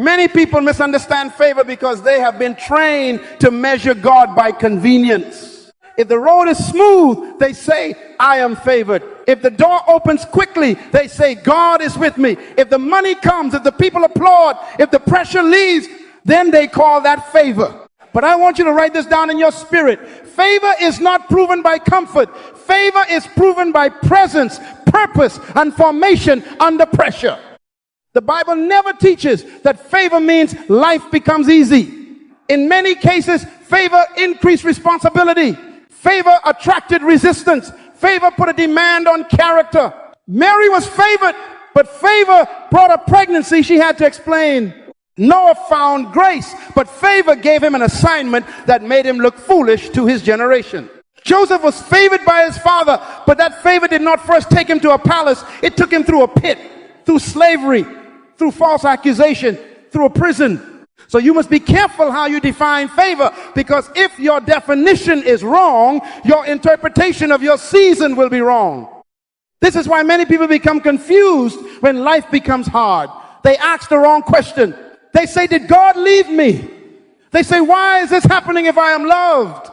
Many people misunderstand favor because they have been trained to measure God by convenience. If the road is smooth, they say, I am favored. If the door opens quickly, they say, God is with me. If the money comes, if the people applaud, if the pressure leaves, then they call that favor. But I want you to write this down in your spirit. Favor is not proven by comfort. Favor is proven by presence, purpose, and formation under pressure. The Bible never teaches that favor means life becomes easy. In many cases, favor increased responsibility. Favor attracted resistance. Favor put a demand on character. Mary was favored, but favor brought a pregnancy she had to explain. Noah found grace, but favor gave him an assignment that made him look foolish to his generation. Joseph was favored by his father, but that favor did not first take him to a palace. It took him through a pit, through slavery, through false accusation, through a prison. So you must be careful how you define favor, because if your definition is wrong, your interpretation of your season will be wrong. This is why many people become confused when life becomes hard. They ask the wrong question. They say, did God leave me? They say, why is this happening if I am loved?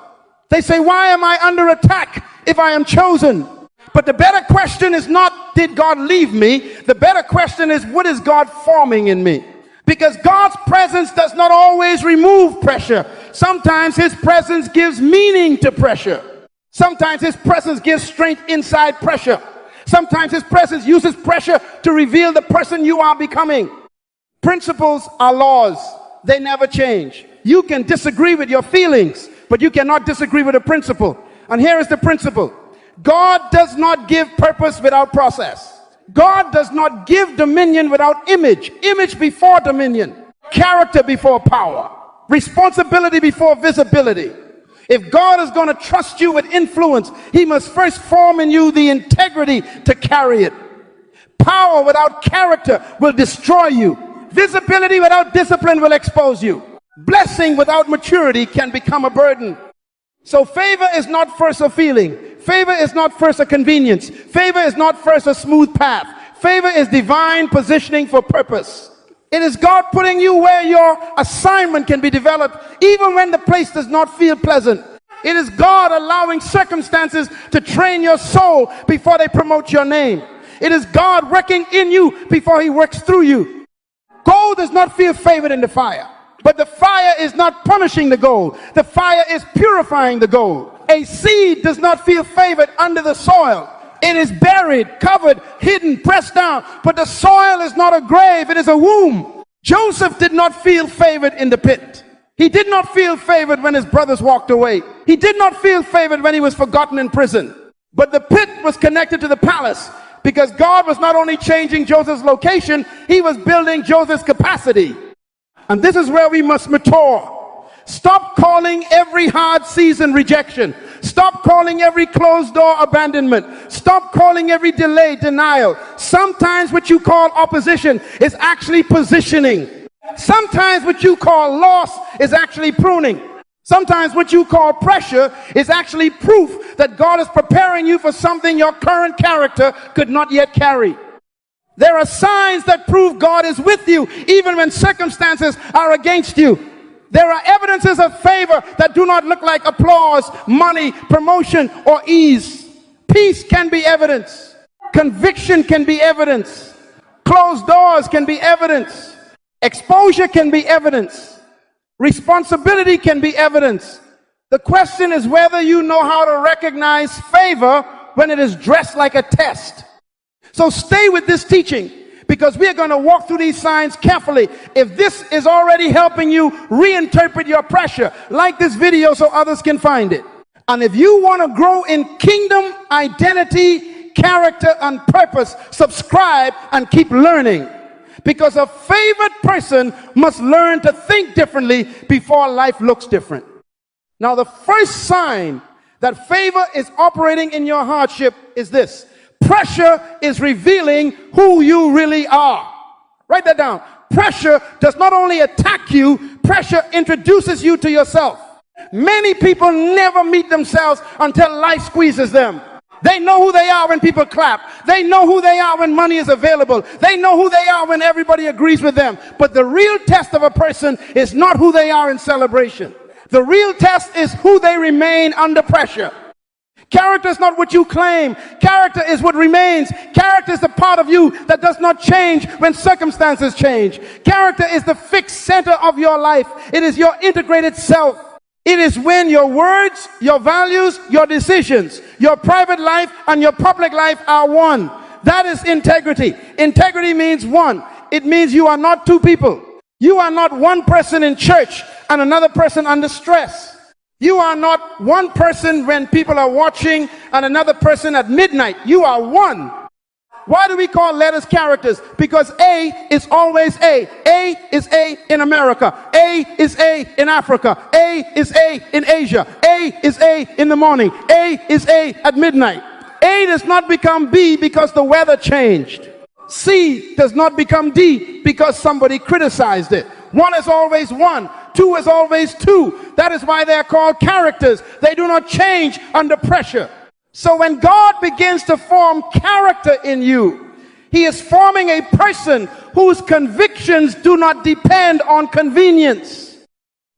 They say, why am I under attack if I am chosen? But the better question is not, did God leave me? The better question is, what is God forming in me? Because God's presence does not always remove pressure. Sometimes his presence gives meaning to pressure. Sometimes his presence gives strength inside pressure. Sometimes his presence uses pressure to reveal the person you are becoming. Principles are laws. They never change. You can disagree with your feelings, but you cannot disagree with a principle. And here is the principle. God does not give purpose without process. God does not give dominion without image. Image before dominion. Character before power. Responsibility before visibility. If God is going to trust you with influence, he must first form in you the integrity to carry it. Power without character will destroy you. Visibility without discipline will expose you. Blessing without maturity can become a burden. So favor is not first a feeling. Favor is not first a convenience. Favor is not first a smooth path. Favor is divine positioning for purpose. It is God putting you where your assignment can be developed, even when the place does not feel pleasant. It is God allowing circumstances to train your soul before they promote your name. It is God working in you before he works through you. Gold does not feel favored in the fire, but the fire is not punishing the gold. The fire is purifying the gold. A seed does not feel favored under the soil. It is buried, covered, hidden, pressed down. But the soil is not a grave, it is a womb. Joseph did not feel favored in the pit. He did not feel favored when his brothers walked away. He did not feel favored when he was forgotten in prison. But the pit was connected to the palace, because God was not only changing Joseph's location, he was building Joseph's capacity. And this is where we must mature. Stop calling every hard season rejection. Stop calling every closed door abandonment. Stop calling every delay denial. Sometimes what you call opposition is actually positioning. Sometimes what you call loss is actually pruning. Sometimes what you call pressure is actually proof that God is preparing you for something your current character could not yet carry. There are signs that prove God is with you even when circumstances are against you. There are evidences of favor that do not look like applause, money, promotion, or ease. Peace can be evidence. Conviction can be evidence. Closed doors can be evidence. Exposure can be evidence. Responsibility can be evidence. The question is whether you know how to recognize favor when it is dressed like a test. So stay with this teaching, because we are going to walk through these signs carefully. If this is already helping you reinterpret your pressure, like this video so others can find it. And if you want to grow in kingdom identity, character, and purpose, subscribe and keep learning. Because a favored person must learn to think differently before life looks different. Now, the first sign that favor is operating in your hardship is this. Pressure is revealing who you really are. Write that down. Pressure does not only attack you, pressure introduces you to yourself. Many people never meet themselves until life squeezes them. They know who they are when people clap. They know who they are when money is available. They know who they are when everybody agrees with them. But the real test of a person is not who they are in celebration. The real test is who they remain under pressure. Character is not what you claim. Character is what remains. Character is the part of you that does not change when circumstances change. Character is the fixed center of your life. It is your integrated self. It is when your words, your values, your decisions, your private life and your public life are one. That is integrity. Integrity means one. It means you are not two people. You are not one person in church and another person under stress. You are not one person when people are watching and another person at midnight. You are one. Why do we call letters characters? Because A is always A. A is A in America. A is A in Africa. A is A in Asia. A is A in the morning. A is A at midnight. A does not become B because the weather changed. C does not become D because somebody criticized it. One is always one. Two is always two. That is why they are called characters. They do not change under pressure. So when God begins to form character in you, he is forming a person whose convictions do not depend on convenience.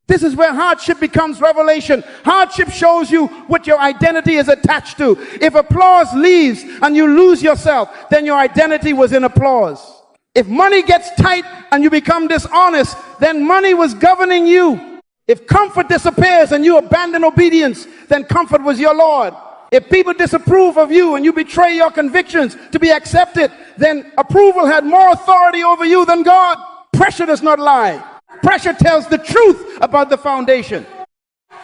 This is where hardship becomes revelation. Hardship shows you what your identity is attached to. If applause leaves and you lose yourself, then your identity was in applause. If money gets tight and you become dishonest, then money was governing you. If comfort disappears and you abandon obedience, then comfort was your Lord. If people disapprove of you and you betray your convictions to be accepted, then approval had more authority over you than God. Pressure does not lie. Pressure tells the truth about the foundation.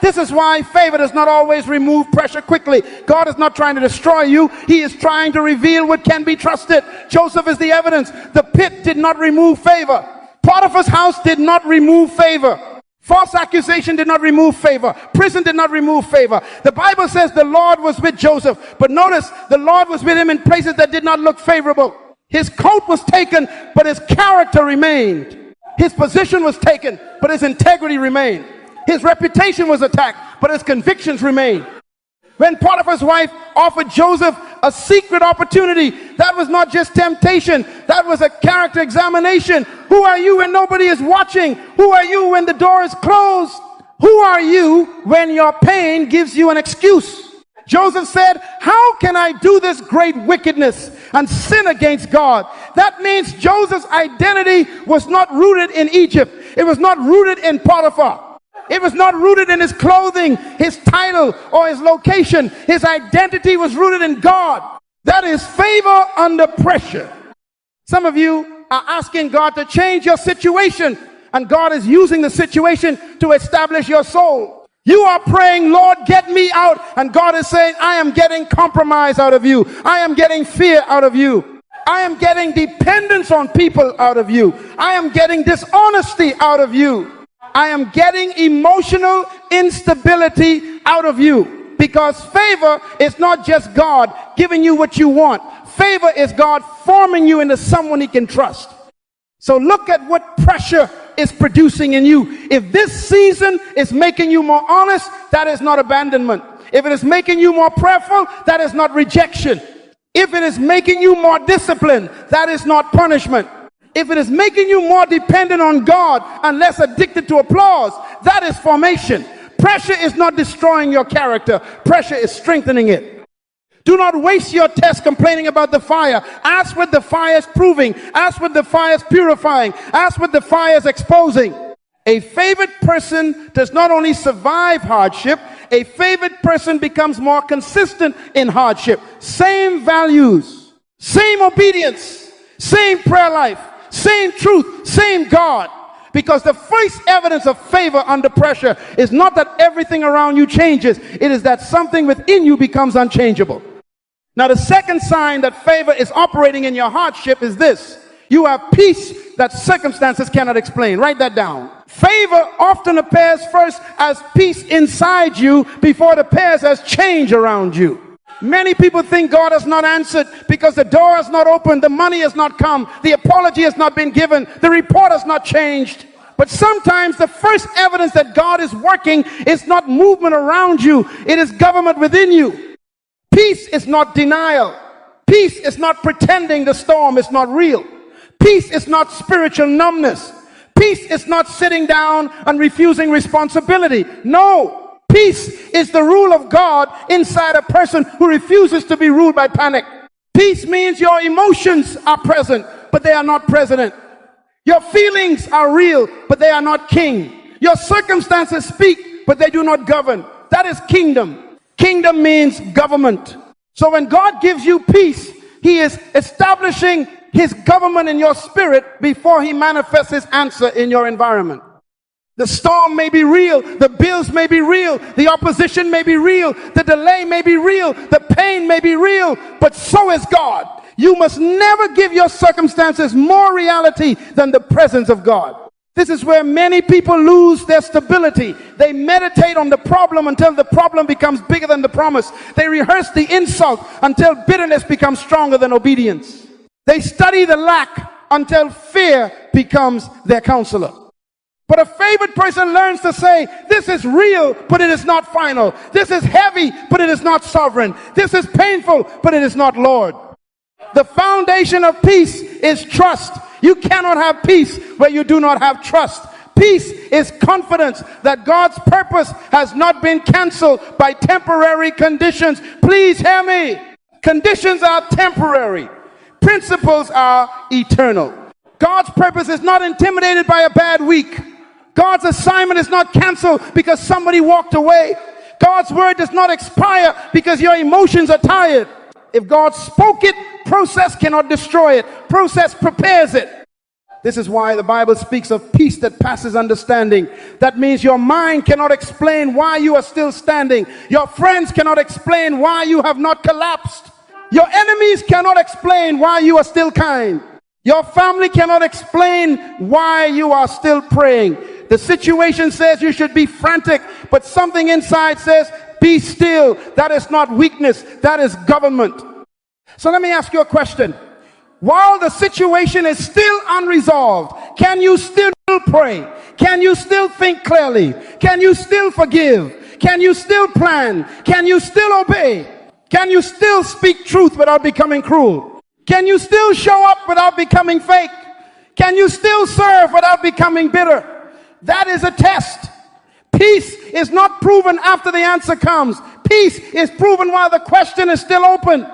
This is why favor does not always remove pressure quickly. God is not trying to destroy you. He is trying to reveal what can be trusted. Joseph is the evidence. The pit did not remove favor. Potiphar's house did not remove favor. False accusation did not remove favor. Prison did not remove favor. The Bible says the Lord was with Joseph. But notice, the Lord was with him in places that did not look favorable. His coat was taken, but his character remained. His position was taken, but his integrity remained. His reputation was attacked, but his convictions remained. When Potiphar's wife offered Joseph a secret opportunity, that was not just temptation, that was a character examination. Who are you when nobody is watching? Who are you when the door is closed? Who are you when your pain gives you an excuse? Joseph said, how can I do this great wickedness and sin against God? That means Joseph's identity was not rooted in Egypt. It was not rooted in Potiphar. It was not rooted in his clothing, his title, or his location. His identity was rooted in God. That is favor under pressure. Some of you are asking God to change your situation, and God is using the situation to establish your soul. You are praying, Lord, get me out, and God is saying, I am getting compromise out of you. I am getting fear out of you. I am getting dependence on people out of you. I am getting dishonesty out of you. I am getting emotional instability out of you, because favor is not just God giving you what you want. Favor is God forming you into someone he can trust. So look at what pressure is producing in you. If this season is making you more honest, that is not abandonment. If it is making you more prayerful, that is not rejection. If it is making you more disciplined, that is not punishment. If it is making you more dependent on God and less addicted to applause, that is formation. Pressure is not destroying your character. Pressure is strengthening it. Do not waste your test complaining about the fire. Ask what the fire is proving. Ask what the fire is purifying. Ask what the fire is exposing. A favored person does not only survive hardship, a favored person becomes more consistent in hardship. Same values, same obedience, same prayer life, same truth, same God. Because the first evidence of favor under pressure is not that everything around you changes. It is that something within you becomes unchangeable. Now, the second sign that favor is operating in your hardship is this. You have peace that circumstances cannot explain. Write that down. Favor often appears first as peace inside you before it appears as change around you. Many people think God has not answered because the door has not opened, the money has not come, the apology has not been given, the report has not changed. But sometimes the first evidence that God is working is not movement around you, it is government within you. Peace is not denial. Peace is not pretending the storm is not real. Peace is not spiritual numbness. Peace is not sitting down and refusing responsibility. No, peace is the rule of God inside a person who refuses to be ruled by panic. Peace means your emotions are present, but they are not president. Your feelings are real, but they are not king. Your circumstances speak, but they do not govern. That is kingdom. Kingdom means government. So when God gives you peace, he is establishing his government in your spirit before he manifests his answer in your environment. The storm may be real, the bills may be real, the opposition may be real, the delay may be real, the pain may be real, but so is God. You must never give your circumstances more reality than the presence of God. This is where many people lose their stability. They meditate on the problem until the problem becomes bigger than the promise. They rehearse the insult until bitterness becomes stronger than obedience. They study the lack until fear becomes their counselor. But a favored person learns to say, this is real, but it is not final. This is heavy, but it is not sovereign. This is painful, but it is not Lord. The foundation of peace is trust. You cannot have peace where you do not have trust. Peace is confidence that God's purpose has not been canceled by temporary conditions. Please hear me. Conditions are temporary. Principles are eternal. God's purpose is not intimidated by a bad week. God's assignment is not canceled because somebody walked away. God's word does not expire because your emotions are tired. If God spoke it, process cannot destroy it. Process prepares it. This is why the Bible speaks of peace that passes understanding. That means your mind cannot explain why you are still standing. Your friends cannot explain why you have not collapsed. Your enemies cannot explain why you are still kind. Your family cannot explain why you are still praying. The situation says you should be frantic, but something inside says, be still. That is not weakness, that is government. So let me ask you a question. While the situation is still unresolved, can you still pray? Can you still think clearly? Can you still forgive? Can you still plan? Can you still obey? Can you still speak truth without becoming cruel? Can you still show up without becoming fake? Can you still serve without becoming bitter? That is a test. Peace is not proven after the answer comes. Peace is proven while the question is still open.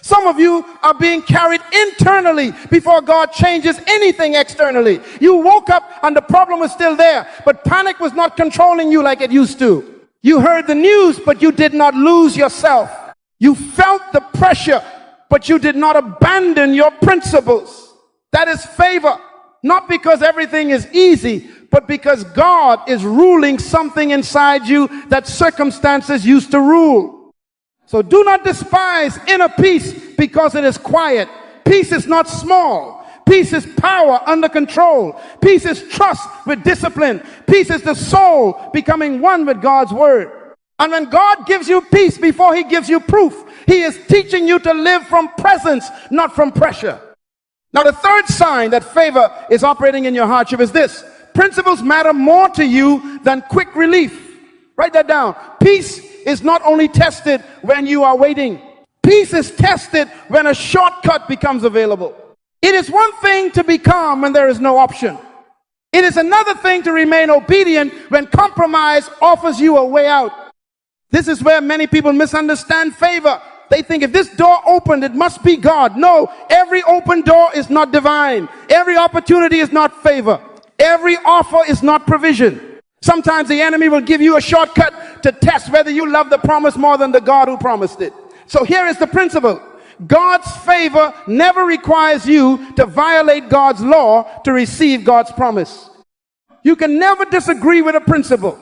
Some of you are being carried internally before God changes anything externally. You woke up and the problem was still there, but panic was not controlling you like it used to. You heard the news, but you did not lose yourself. You felt the pressure, but you did not abandon your principles. That is favor. Not because everything is easy, but because God is ruling something inside you that circumstances used to rule. So do not despise inner peace because it is quiet. Peace is not small. Peace is power under control. Peace is trust with discipline. Peace is the soul becoming one with God's word. And when God gives you peace before he gives you proof, he is teaching you to live from presence, not from pressure. Now the third sign that favor is operating in your hardship is this. Principles matter more to you than quick relief. Write that down. Peace is not only tested when you are waiting. Peace is tested when a shortcut becomes available. It is one thing to be calm when there is no option. It is another thing to remain obedient when compromise offers you a way out. This is where many people misunderstand favor. They think if this door opened, it must be God. No, every open door is not divine. Every opportunity is not favor. Every offer is not provision. Sometimes the enemy will give you a shortcut to test whether you love the promise more than the God who promised it. So here is the principle. God's favor never requires you to violate God's law to receive God's promise. You can never disagree with a principle.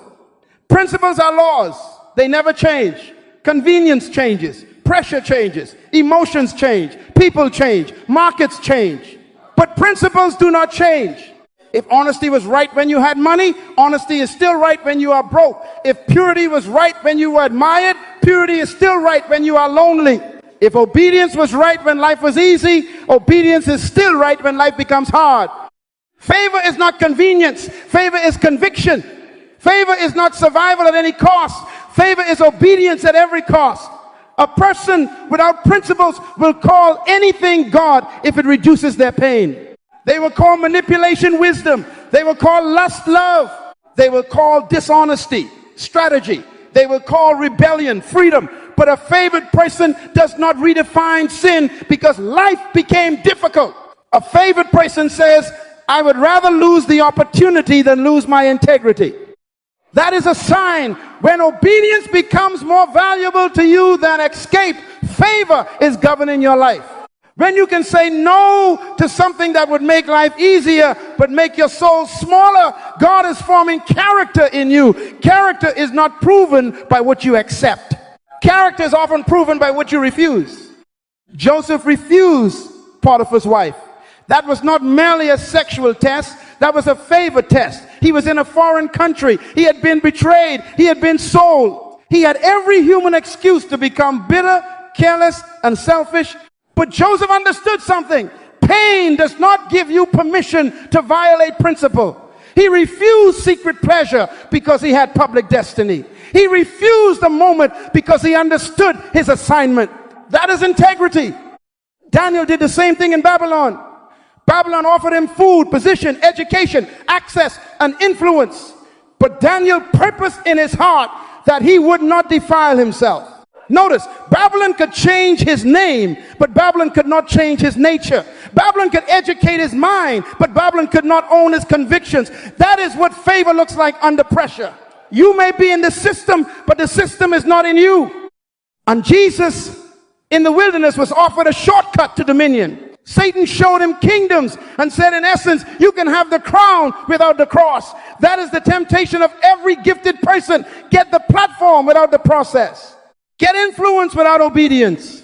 Principles are laws. They never change. Convenience changes. Pressure changes. Emotions change. People change. Markets change. But principles do not change. If honesty was right when you had money, honesty is still right when you are broke. If purity was right when you were admired, purity is still right when you are lonely. If obedience was right when life was easy, obedience is still right when life becomes hard. Favor is not convenience. Favor is conviction. Favor is not survival at any cost. Favor is obedience at every cost. A person without principles will call anything God if it reduces their pain. They will call manipulation wisdom. They will call lust love. They will call dishonesty strategy. They will call rebellion freedom. But a favored person does not redefine sin because life became difficult. A favored person says, I would rather lose the opportunity than lose my integrity. That is a sign when obedience becomes more valuable to you than escape. Favor is governing your life. When you can say no to something that would make life easier but make your soul smaller, God is forming character in you. Character is not proven by what you accept. Character is often proven by what you refuse. Joseph refused Potiphar's wife. That was not merely a sexual test. That was a favor test. He was in a foreign country. He had been betrayed. He had been sold. He had every human excuse to become bitter, careless, and selfish. But Joseph understood something. Pain does not give you permission to violate principle. He refused secret pleasure because he had public destiny. He refused the moment because he understood his assignment. That is integrity. Daniel did the same thing in Babylon. Babylon offered him food, position, education, access, and influence. But Daniel purposed in his heart that he would not defile himself. Notice, Babylon could change his name, but Babylon could not change his nature. Babylon could educate his mind, but Babylon could not own his convictions. That is what favor looks like under pressure. You may be in the system, but the system is not in you. And Jesus in the wilderness was offered a shortcut to dominion. Satan showed him kingdoms and said, in essence, you can have the crown without the cross. That is the temptation of every gifted person. Get the platform without the process. Get influence without obedience.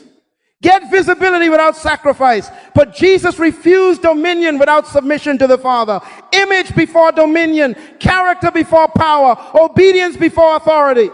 Get visibility without sacrifice. But Jesus refused dominion without submission to the Father. Image before dominion. Character before power. Obedience before authority.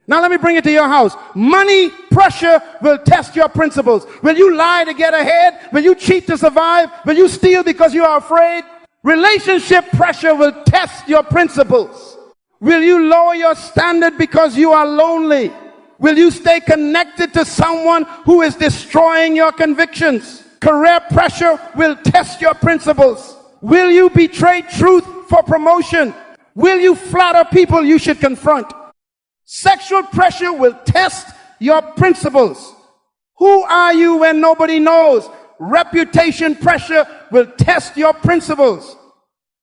Now let me bring it to your house. Money pressure will test your principles. Will you lie to get ahead? Will you cheat to survive? Will you steal because you are afraid? Relationship pressure will test your principles. Will you lower your standard because you are lonely? Will you stay connected to someone who is destroying your convictions? Career pressure will test your principles. Will you betray truth for promotion? Will you flatter people you should confront? Sexual pressure will test your principles. Who are you when nobody knows? Reputation pressure will test your principles.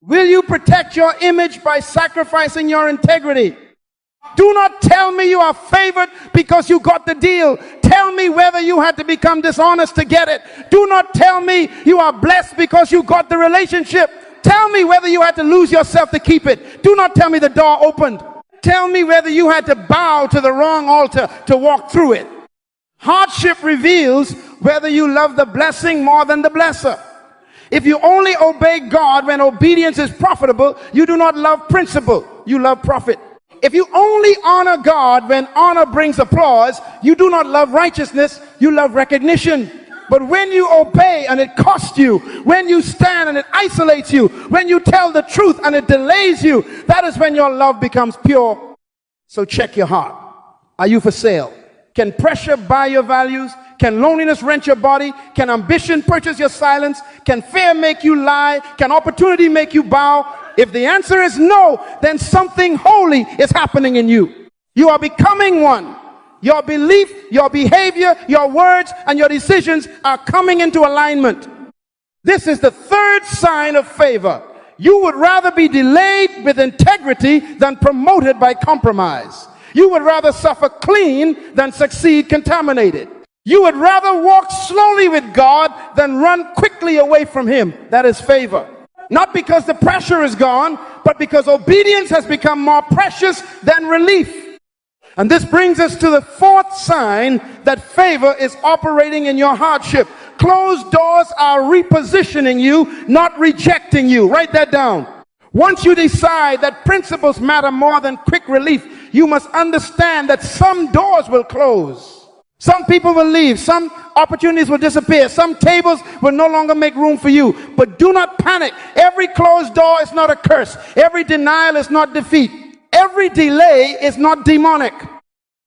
Will you protect your image by sacrificing your integrity? Do not tell me you are favored because you got the deal. Tell me whether you had to become dishonest to get it. Do not tell me you are blessed because you got the relationship. Tell me whether you had to lose yourself to keep it. Do not tell me the door opened. Tell me whether you had to bow to the wrong altar to walk through it. Hardship reveals whether you love the blessing more than the blesser. If you only obey God when obedience is profitable, you do not love principle, you love profit. If you only honor God when honor brings applause, you do not love righteousness, you love recognition. But when you obey and it costs you, when you stand and it isolates you, when you tell the truth and it delays you, that is when your love becomes pure. So check your heart. Are you for sale? Can pressure buy your values? Can loneliness rent your body? Can ambition purchase your silence? Can fear make you lie? Can opportunity make you bow? If the answer is no, then something holy is happening in you. You are becoming one. Your belief, your behavior, your words, and your decisions are coming into alignment. This is the third sign of favor. You would rather be delayed with integrity than promoted by compromise. You would rather suffer clean than succeed contaminated. You would rather walk slowly with God than run quickly away from Him. That is favor. Not because the pressure is gone, but because obedience has become more precious than relief. And this brings us to the fourth sign that favor is operating in your hardship. Closed doors are repositioning you, not rejecting you. Write that down. Once you decide that principles matter more than quick relief, you must understand that some doors will close. Some people will leave. Some opportunities will disappear. Some tables will no longer make room for you. But do not panic. Every closed door is not a curse. Every denial is not defeat. Every delay is not demonic.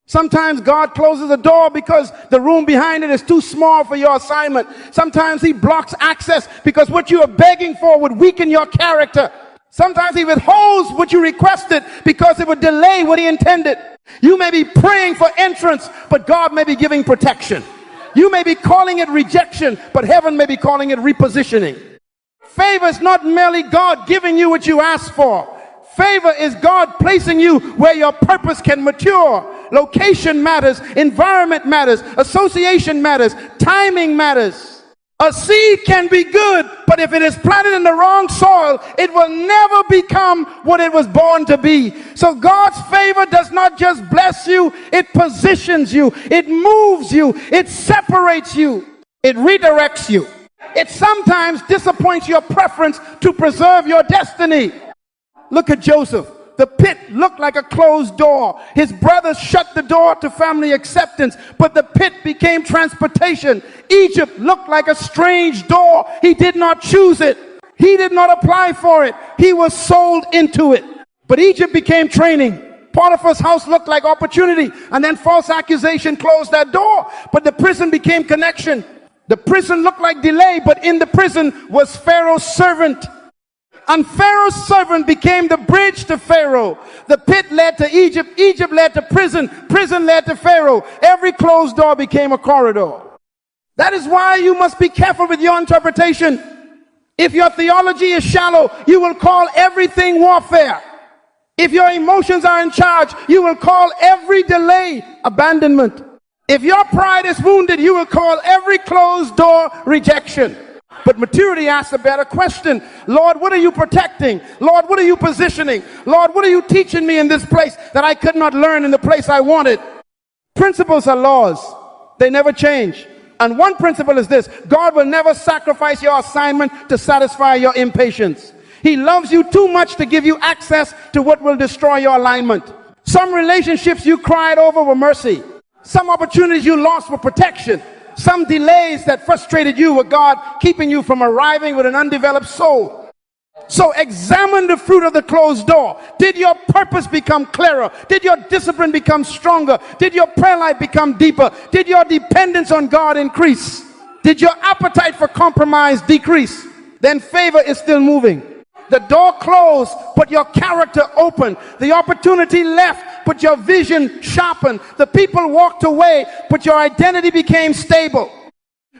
Sometimes God closes a door because the room behind it is too small for your assignment. Sometimes he blocks access because what you are begging for would weaken your character. Sometimes he withholds what you requested because it would delay what he intended. You may be praying for entrance, but God may be giving protection. You may be calling it rejection, but heaven may be calling it repositioning. Favor is not merely God giving you what you asked for. Favor is God placing you where your purpose can mature. Location matters, environment matters, association matters, timing matters. A seed can be good, but if it is planted in the wrong soil, it will never become what it was born to be. So God's favor does not just bless you, it positions you, it moves you, it separates you, it redirects you. It sometimes disappoints your preference to preserve your destiny. Look at Joseph. The pit looked like a closed door. His brothers shut the door to family acceptance, but the pit became transportation. Egypt looked like a strange door. He did not choose it. He did not apply for it. He was sold into it. But Egypt became training. Potiphar's house looked like opportunity, and then false accusation closed that door. But the prison became connection. The prison looked like delay, but in the prison was Pharaoh's servant. And Pharaoh's servant became the bridge to Pharaoh. The pit led to Egypt. Egypt led to prison. Prison led to Pharaoh. Every closed door became a corridor. That is why you must be careful with your interpretation. If your theology is shallow, you will call everything warfare. If your emotions are in charge, you will call every delay abandonment. If your pride is wounded, you will call every closed door rejection. But maturity asks a better question. Lord, what are you protecting? Lord, what are you positioning? Lord, what are you teaching me in this place that I could not learn in the place I wanted? Principles are laws. They never change. And one principle is this: God will never sacrifice your assignment to satisfy your impatience. He loves you too much to give you access to what will destroy your alignment. Some relationships you cried over were mercy. Some opportunities you lost were protection. Some delays that frustrated you were God keeping you from arriving with an undeveloped soul. So examine the fruit of the closed door. Did your purpose become clearer? Did your discipline become stronger? Did your prayer life become deeper? Did your dependence on God increase? Did your appetite for compromise decrease? Then favor is still moving. The door closed, but your character opened. The opportunity left, but your vision sharpened. The people walked away, but your identity became stable.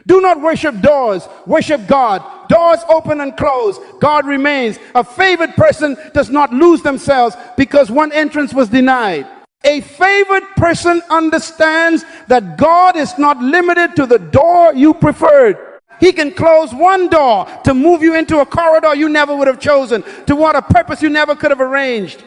Do not worship doors, worship God. Doors open and close. God remains. A favored person does not lose themselves because one entrance was denied. A favored person understands that God is not limited to the door you preferred. He can close one door to move you into a corridor you never would have chosen, toward a purpose you never could have arranged.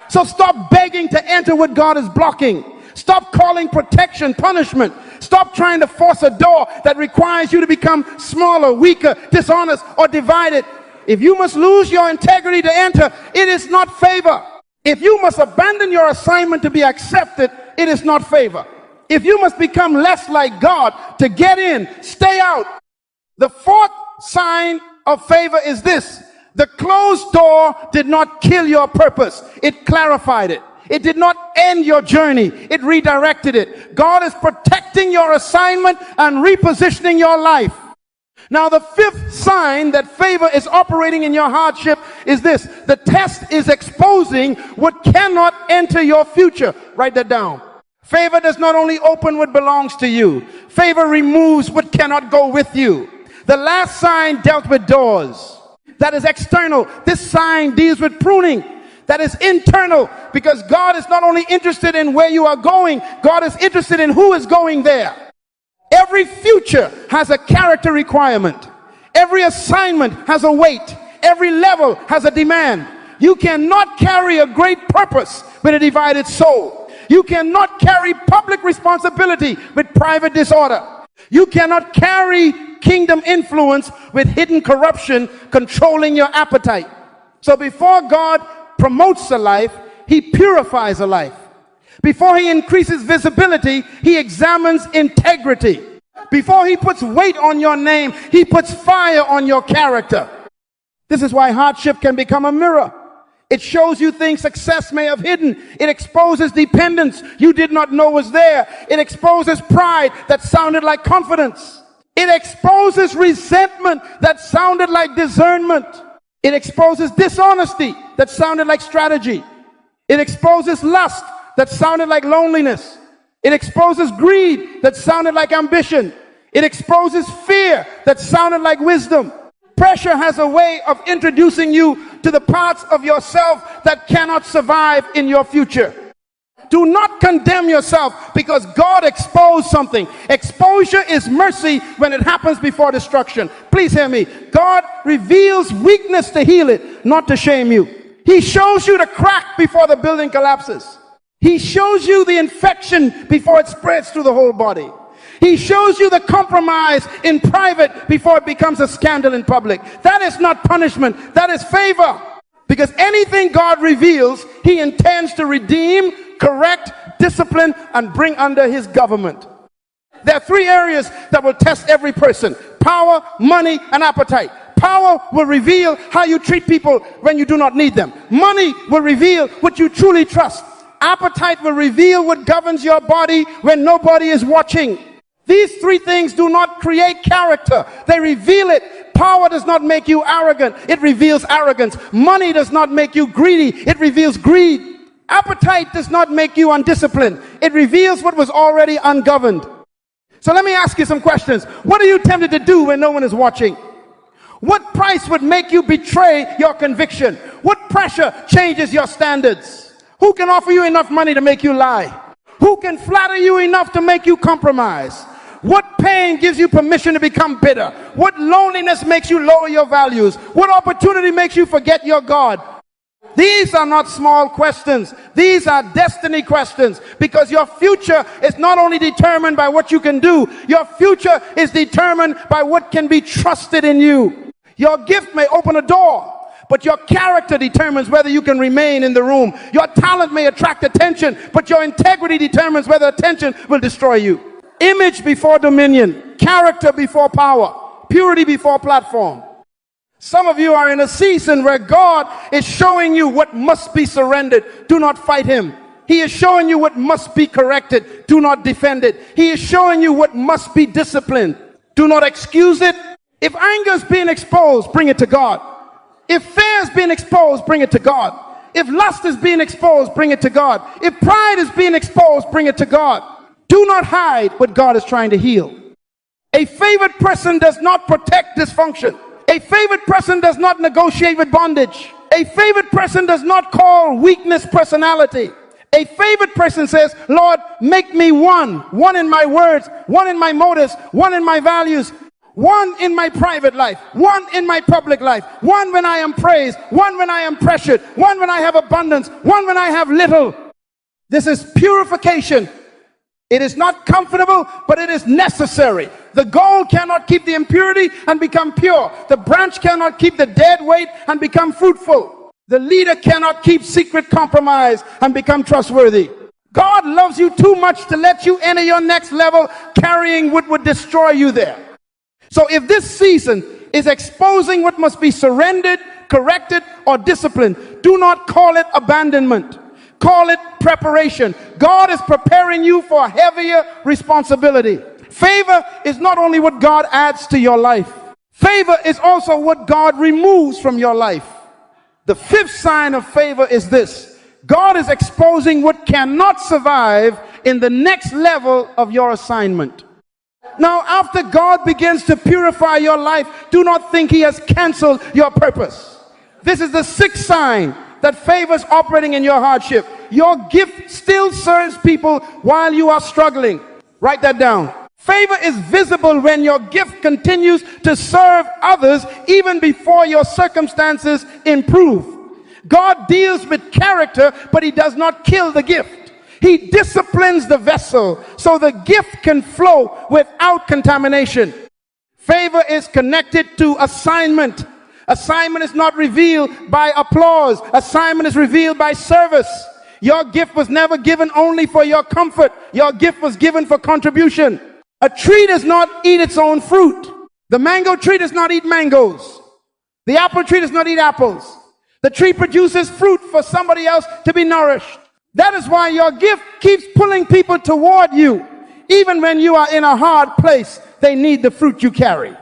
So stop begging to enter what God is blocking. Stop calling protection punishment. Stop trying to force a door that requires you to become smaller, weaker, dishonest, or divided. If you must lose your integrity to enter, it is not favor. If you must abandon your assignment to be accepted, it is not favor. If you must become less like God to get in, stay out. The fourth sign of favor is this: the closed door did not kill your purpose. It clarified it. It did not end your journey. It redirected it. God is protecting your assignment and repositioning your life. Now, the fifth sign that favor is operating in your hardship is this: the test is exposing what cannot enter your future. Write that down. Favor does not only open what belongs to you, favor removes what cannot go with you. The last sign dealt with doors. That is external. This sign deals with pruning. That is internal, because God is not only interested in where you are going, God is interested in who is going there. Every future has a character requirement. Every assignment has a weight. Every level has a demand. You cannot carry a great purpose with a divided soul. You cannot carry public responsibility with private disorder. You cannot carry kingdom influence with hidden corruption controlling your appetite. So before God promotes a life, he purifies a life. Before he increases visibility, he examines integrity. Before he puts weight on your name, he puts fire on your character. This is why hardship can become a mirror. It shows you things success may have hidden. It exposes dependence you did not know was there. It exposes pride that sounded like confidence. It exposes resentment that sounded like discernment. It exposes dishonesty that sounded like strategy. It exposes lust that sounded like loneliness. It exposes greed that sounded like ambition. It exposes fear that sounded like wisdom. Pressure has a way of introducing you to the parts of yourself that cannot survive in your future. Do not condemn yourself because God exposed something. Exposure is mercy when it happens before destruction. Please hear me. God reveals weakness to heal it, not to shame you. He shows you the crack before the building collapses. He shows you the infection before it spreads through the whole body. He shows you the compromise in private before it becomes a scandal in public. That is not punishment. That is favor. Because anything God reveals, He intends to redeem, correct, discipline, and bring under His government. There are three areas that will test every person: power, money, and appetite. Power will reveal how you treat people when you do not need them. Money will reveal what you truly trust. Appetite will reveal what governs your body when nobody is watching. These three things do not create character. They reveal it. Power does not make you arrogant. It reveals arrogance. Money does not make you greedy. It reveals greed. Appetite does not make you undisciplined. It reveals what was already ungoverned. So let me ask you some questions. What are you tempted to do when no one is watching? What price would make you betray your conviction? What pressure changes your standards? Who can offer you enough money to make you lie? Who can flatter you enough to make you compromise? What pain gives you permission to become bitter? What loneliness makes you lower your values? What opportunity makes you forget your God? These are not small questions. These are destiny questions, because your future is not only determined by what you can do, your future is determined by what can be trusted in you. Your gift may open a door, but your character determines whether you can remain in the room. Your talent may attract attention, but your integrity determines whether attention will destroy you. Image before dominion, character before power, purity before platform. Some of you are in a season where God is showing you what must be surrendered. Do not fight Him. He is showing you what must be corrected. Do not defend it. He is showing you what must be disciplined. Do not excuse it. If anger is being exposed, bring it to God. If fear is being exposed, bring it to God. If lust is being exposed, bring it to God. If pride is being exposed, bring it to God. Do not hide what God is trying to heal. A favored person does not protect dysfunction. A favored person does not negotiate with bondage. A favored person does not call weakness personality. A favored person says, Lord, make me one in my words, one in my motives, one in my values, one in my private life, one in my public life, one when I am praised, one when I am pressured, one when I have abundance, one when I have little. This is purification. It is not comfortable, but it is necessary. The gold cannot keep the impurity and become pure. The branch cannot keep the dead weight and become fruitful. The leader cannot keep secret compromise and become trustworthy. God loves you too much to let you enter your next level carrying what would destroy you there. So if this season is exposing what must be surrendered, corrected, or disciplined, do not call it abandonment. Call it preparation. God is preparing you for a heavier responsibility. Favor is not only what God adds to your life. Favor is also what God removes from your life. The fifth sign of favor is this: God is exposing what cannot survive in the next level of your assignment. Now, after God begins to purify your life, do not think He has canceled your purpose. This is the sixth sign that favor is operating in your hardship. Your gift still serves people while you are struggling. Write that down. Favor is visible when your gift continues to serve others even before your circumstances improve. God deals with character, but He does not kill the gift. He disciplines the vessel so the gift can flow without contamination. Favor is connected to assignment. Assignment is not revealed by applause. Assignment is revealed by service. Your gift was never given only for your comfort. Your gift was given for contribution. A tree does not eat its own fruit. The mango tree does not eat mangoes. The apple tree does not eat apples. The tree produces fruit for somebody else to be nourished. That is why your gift keeps pulling people toward you. Even when you are in a hard place, they need the fruit you carry.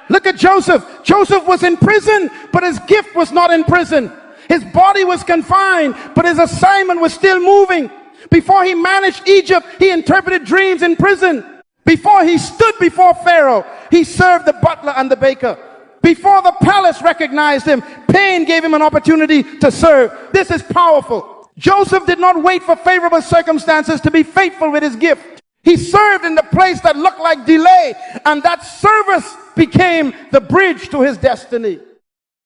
Look at Joseph. Joseph was in prison, but his gift was not in prison. His body was confined, but his assignment was still moving. Before he managed Egypt, he interpreted dreams in prison. Before he stood before Pharaoh, he served the butler and the baker. Before the palace recognized him, pain gave him an opportunity to serve. This is powerful. Joseph did not wait for favorable circumstances to be faithful with his gift. He served in the place that looked like delay, and that service became the bridge to his destiny.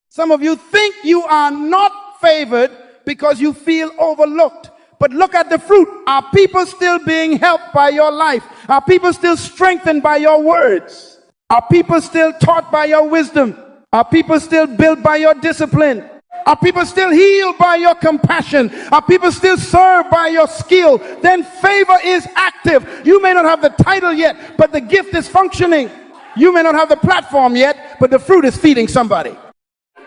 Some of you think you are not favored because you feel overlooked. But look at the fruit. Are people still being helped by your life? Are people still strengthened by your words? Are people still taught by your wisdom? Are people still built by your discipline? Are people still healed by your compassion? Are people still served by your skill? Then favor is active. You may not have the title yet, but the gift is functioning. You may not have the platform yet, but the fruit is feeding somebody.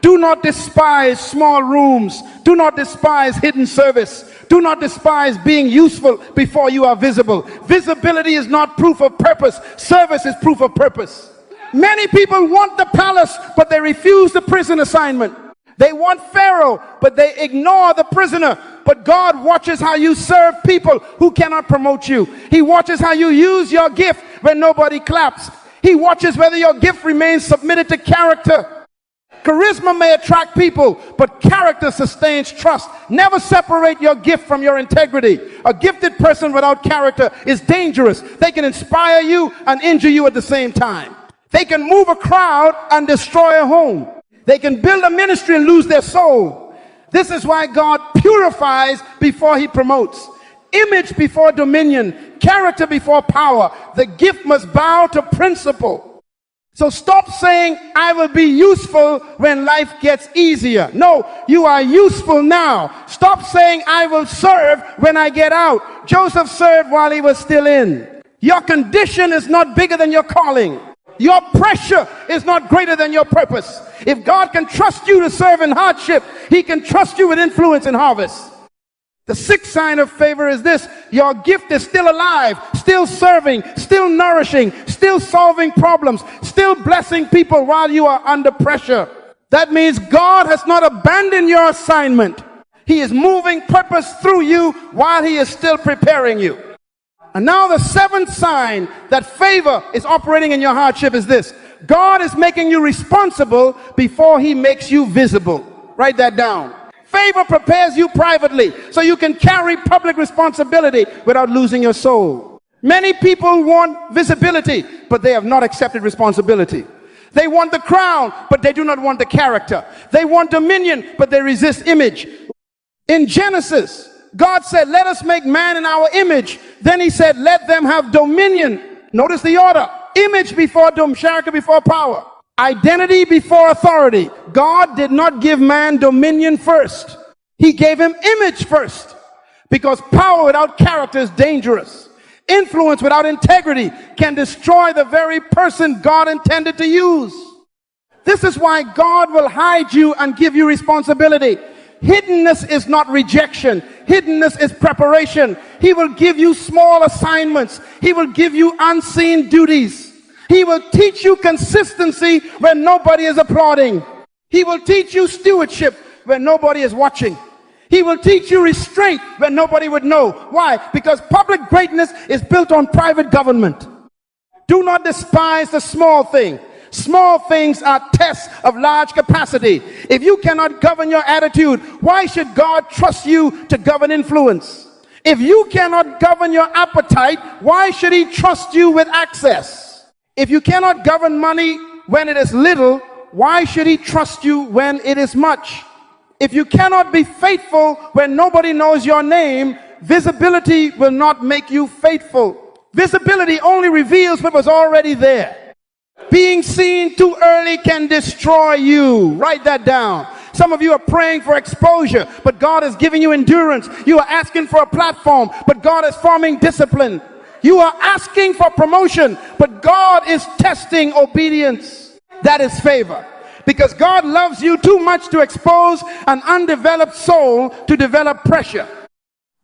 Do not despise small rooms. Do not despise hidden service. Do not despise being useful before you are visible. Visibility is not proof of purpose. Service is proof of purpose. Many people want the palace, but they refuse the prison assignment. They want Pharaoh, but they ignore the prisoner. But God watches how you serve people who cannot promote you. He watches how you use your gift when nobody claps. He watches whether your gift remains submitted to character. Charisma may attract people, but character sustains trust. Never separate your gift from your integrity. A gifted person without character is dangerous. They can inspire you and injure you at the same time. They can move a crowd and destroy a home. They can build a ministry and lose their soul. This is why God purifies before he promotes. Image before dominion, character before power. The gift must bow to principle. So stop saying, I will be useful when life gets easier. No, you are useful now. Stop saying, I will serve when I get out. Joseph served while he was still in. Your condition is not bigger than your calling. Your pressure is not greater than your purpose. If God can trust you to serve in hardship, he can trust you with influence in harvest. The sixth sign of favor is this: your gift is still alive, still serving, still nourishing, still solving problems, still blessing people while you are under pressure. That means God has not abandoned your assignment. He is moving purpose through you while he is still preparing you. And now the seventh sign that favor is operating in your hardship is this: God is making you responsible before he makes you visible. Write that down. Favor prepares you privately so you can carry public responsibility without losing your soul. Many people want visibility, but they have not accepted responsibility. They want the crown, but they do not want the character. They want dominion, but they resist image. In Genesis, God said, let us make man in our image. Then he said, let them have dominion. Notice the order: image before character before power. Identity before authority. God did not give man dominion first. He gave him image first. Because power without character is dangerous. Influence without integrity can destroy the very person God intended to use. This is why God will hide you and give you responsibility. Hiddenness is not rejection. Hiddenness is preparation. He will give you small assignments. He will give you unseen duties. He will teach you consistency when nobody is applauding. He will teach you stewardship when nobody is watching. He will teach you restraint when nobody would know. Why? Because public greatness is built on private government. Do not despise the small thing. Small things are tests of large capacity. If you cannot govern your attitude, why should God trust you to govern influence? If you cannot govern your appetite, why should he trust you with access? If you cannot govern money when it is little, why should he trust you when it is much? If you cannot be faithful when nobody knows your name, visibility will not make you faithful. Visibility only reveals what was already there. Being seen too early can destroy you. Write that down. Some of you are praying for exposure, but God is giving you endurance. You are asking for a platform, but God is forming discipline. You are asking for promotion, but God is testing obedience. That is favor. because God loves you too much to expose an undeveloped soul to develop pressure.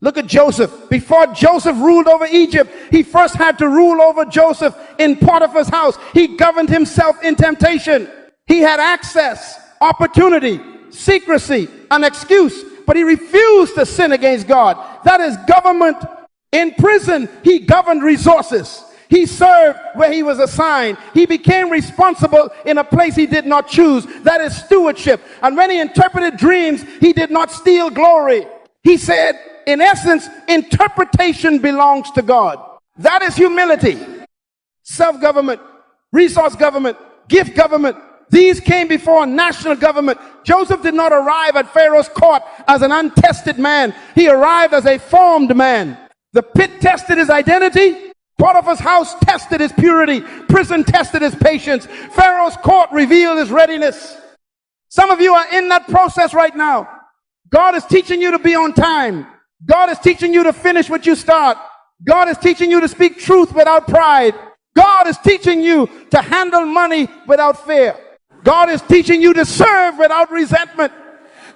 Look at Joseph. Before Joseph ruled over Egypt, he first had to rule over Joseph in Potiphar's house. He governed himself in temptation. He had access, opportunity, secrecy, an excuse, but he refused to sin against God. That is government. In prison, he governed resources. He served where he was assigned. He became responsible in a place he did not choose. That is stewardship. And when he interpreted dreams, he did not steal glory. He said, in essence, interpretation belongs to God. That is humility. Self-government, resource government, gift government. These came before national government. Joseph did not arrive at Pharaoh's court as an untested man. He arrived as a formed man. The pit tested his identity. Potiphar's house tested his purity. Prison tested his patience. Pharaoh's court revealed his readiness. Some of you are in that process right now. God is teaching you to be on time. God is teaching you to finish what you start. God is teaching you to speak truth without pride. God is teaching you to handle money without fear. God is teaching you to serve without resentment.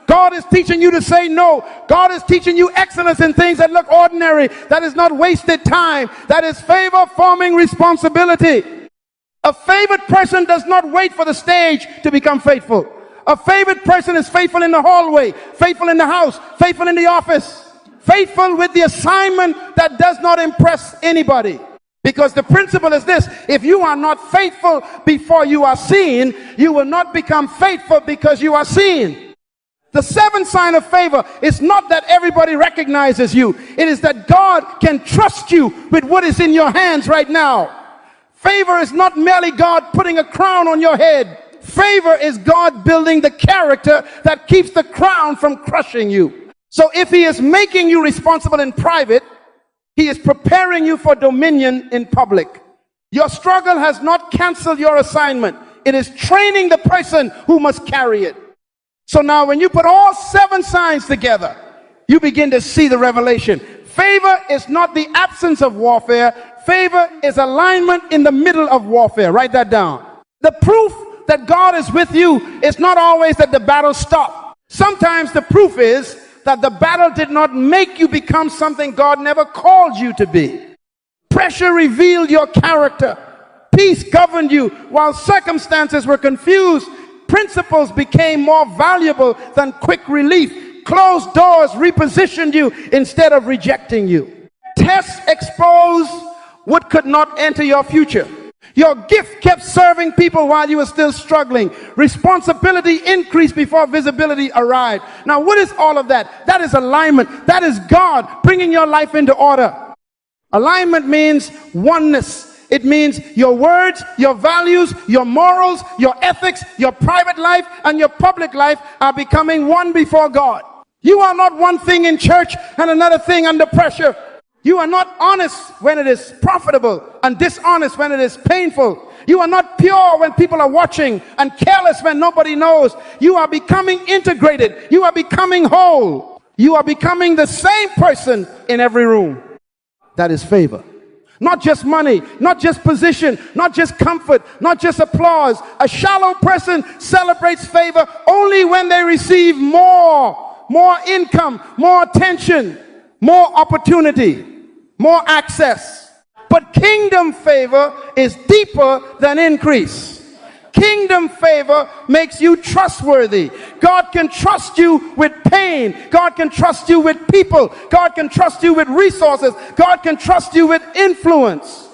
God is teaching you to say no. God is teaching you excellence in things that look ordinary. That is not wasted time. That is favor forming responsibility. A favored person does not wait for the stage to become faithful. A favored person is faithful in the hallway, faithful in the house, faithful in the office, faithful with the assignment that does not impress anybody. Because the principle is this: if you are not faithful before you are seen, you will not become faithful because you are seen. The seventh sign of favor is not that everybody recognizes you. It is that God can trust you with what is in your hands right now. Favor is not merely God putting a crown on your head. Favor is God building the character that keeps the crown from crushing you. So if he is making you responsible in private, he is preparing you for dominion in public. Your struggle has not canceled your assignment. It is training the person who must carry it. So now when you put all seven signs together, you begin to see the revelation. Favor is not the absence of warfare. Favor is alignment in the middle of warfare. Write that down. The proof that God is with you is not always that the battle stopped. Sometimes the proof is that the battle did not make you become something God never called you to be. Pressure revealed your character. Peace governed you while circumstances were confused. Principles became more valuable than quick relief. Closed doors repositioned you instead of rejecting you. Tests exposed what could not enter your future. Your gift kept serving people while you were still struggling. Responsibility increased before visibility arrived. Now, what is all of that? That is alignment. That is God bringing your life into order. Alignment means oneness. It means your words, your values, your morals, your ethics, your private life, and your public life are becoming one before God. You are not one thing in church and another thing under pressure. You are not honest when it is profitable and dishonest when it is painful. You are not pure when people are watching and careless when nobody knows. You are becoming integrated. You are becoming whole. You are becoming the same person in every room. That is favor. Not just money, not just position, not just comfort, not just applause. A shallow person celebrates favor only when they receive more income, more attention, more opportunity, more access. But kingdom favor is deeper than increase. Kingdom favor makes you trustworthy. God can trust you with pain. God can trust you with people. God can trust you with resources. God can trust you with influence.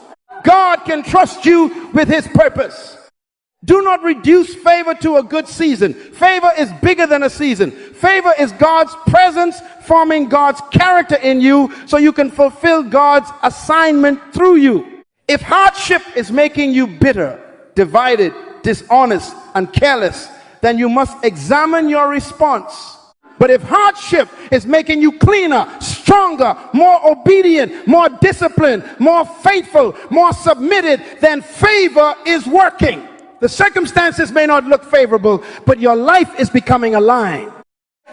God can trust you with his purpose. Do not reduce favor to a good season. Favor is bigger than a season. Favor is God's presence forming God's character in you so you can fulfill God's assignment through you. If hardship is making you bitter, divided, dishonest, and careless, then you must examine your response. But if hardship is making you cleaner, stronger, more obedient, more disciplined, more faithful, more submitted, then favor is working. The circumstances may not look favorable, but your life is becoming aligned.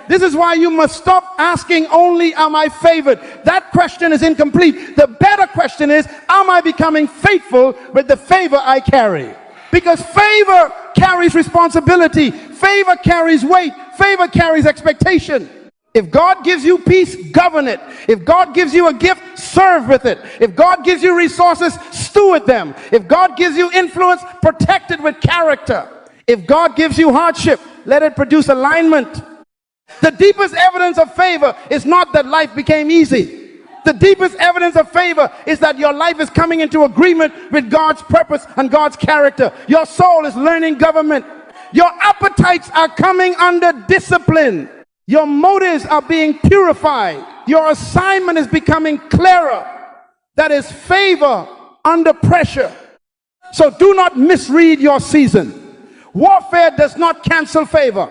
This is why you must stop asking only, am I favored? That question is incomplete. The better question is, am I becoming faithful with the favor I carry? Because favor carries responsibility. Favor carries weight. Favor carries expectation. If God gives you peace, govern it. If God gives you a gift, serve with it. If God gives you resources, steward them. If God gives you influence, protect it with character. If God gives you hardship, let it produce alignment. The deepest evidence of favor is not that life became easy. The deepest evidence of favor is that your life is coming into agreement with God's purpose and God's character. Your soul is learning government. Your appetites are coming under discipline. Your motives are being purified. Your assignment is becoming clearer. That is favor under pressure. So do not misread your season. Warfare does not cancel favor.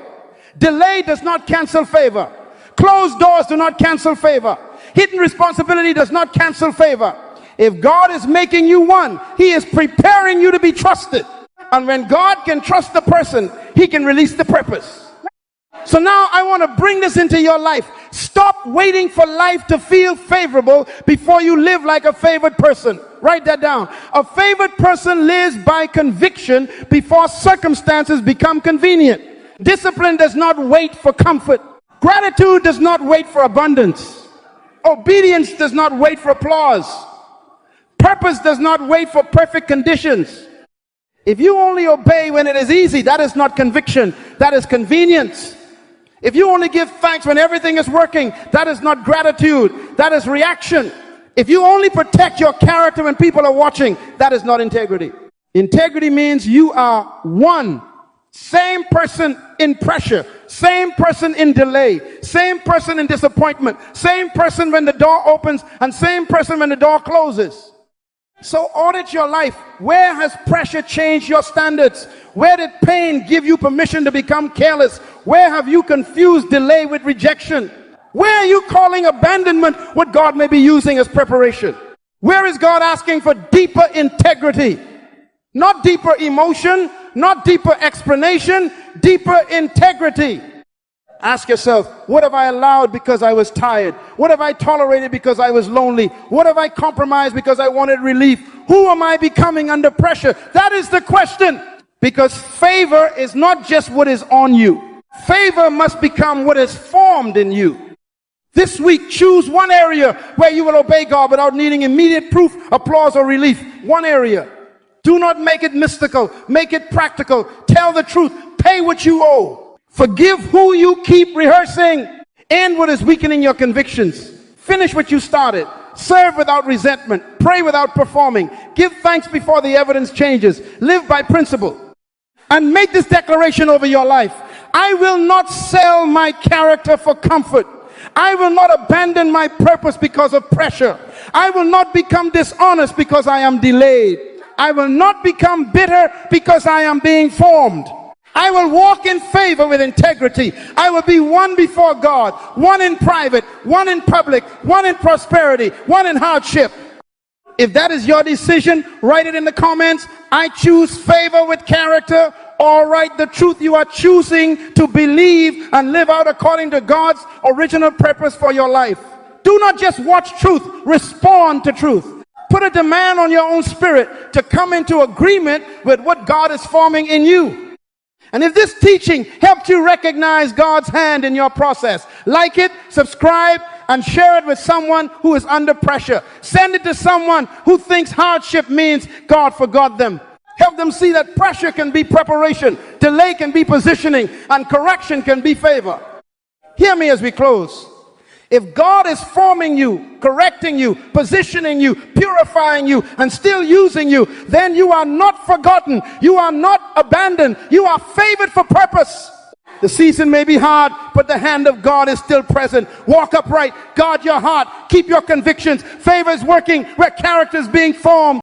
Delay does not cancel favor. Closed doors do not cancel favor. Hidden responsibility does not cancel favor. If God is making you one, He is preparing you to be trusted. And when God can trust the person, He can release the purpose. So now I want to bring this into your life. Stop waiting for life to feel favorable before you live like a favored person. Write that down. A favored person lives by conviction before circumstances become convenient. Discipline does not wait for comfort. Gratitude does not wait for abundance. Obedience does not wait for applause. Purpose does not wait for perfect conditions. If you only obey when it is easy, that is not conviction, that is convenience. If you only give thanks when everything is working, that is not gratitude, that is reaction. If you only protect your character when people are watching, that is not integrity. Integrity means you are one. Same person in pressure, same person in delay, same person in disappointment, same person when the door opens and same person when the door closes. So audit your life. Where has pressure changed your standards? Where did pain give you permission to become careless? Where have you confused delay with rejection? Where are you calling abandonment what God may be using as preparation? Where is God asking for deeper integrity? Not deeper emotion, not deeper explanation, deeper integrity. Ask yourself, what have I allowed because I was tired? What have I tolerated because I was lonely? What have I compromised because I wanted relief? Who am I becoming under pressure? That is the question. Because favor is not just what is on you. Favor must become what is formed in you. This week, choose one area where you will obey God without needing immediate proof, applause, or relief. One area. Do not make it mystical. Make it practical. Tell the truth. Pay what you owe. Forgive who you keep rehearsing. End what is weakening your convictions. Finish what you started. Serve without resentment. Pray without performing. Give thanks before the evidence changes. Live by principle. And make this declaration over your life. I will not sell my character for comfort. I will not abandon my purpose because of pressure. I will not become dishonest because I am delayed. I will not become bitter because I am being formed. I will walk in favor with integrity. I will be one before God, one in private, one in public, one in prosperity, one in hardship. If that is your decision, write it in the comments. I choose favor with character, or write the truth you are choosing to believe and live out according to God's original purpose for your life. Do not just watch truth, respond to truth. Put a demand on your own spirit to come into agreement with what God is forming in you. And if this teaching helped you recognize God's hand in your process, like it, subscribe, and share it with someone who is under pressure. Send it to someone who thinks hardship means God forgot them. Help them see that pressure can be preparation, delay can be positioning, and correction can be favor. Hear me as we close. If God is forming you, correcting you, positioning you, purifying you, and still using you, then you are not forgotten. You are not abandoned. You are favored for purpose. The season may be hard, but the hand of God is still present. Walk upright. Guard your heart. Keep your convictions. Favor is working where character is being formed.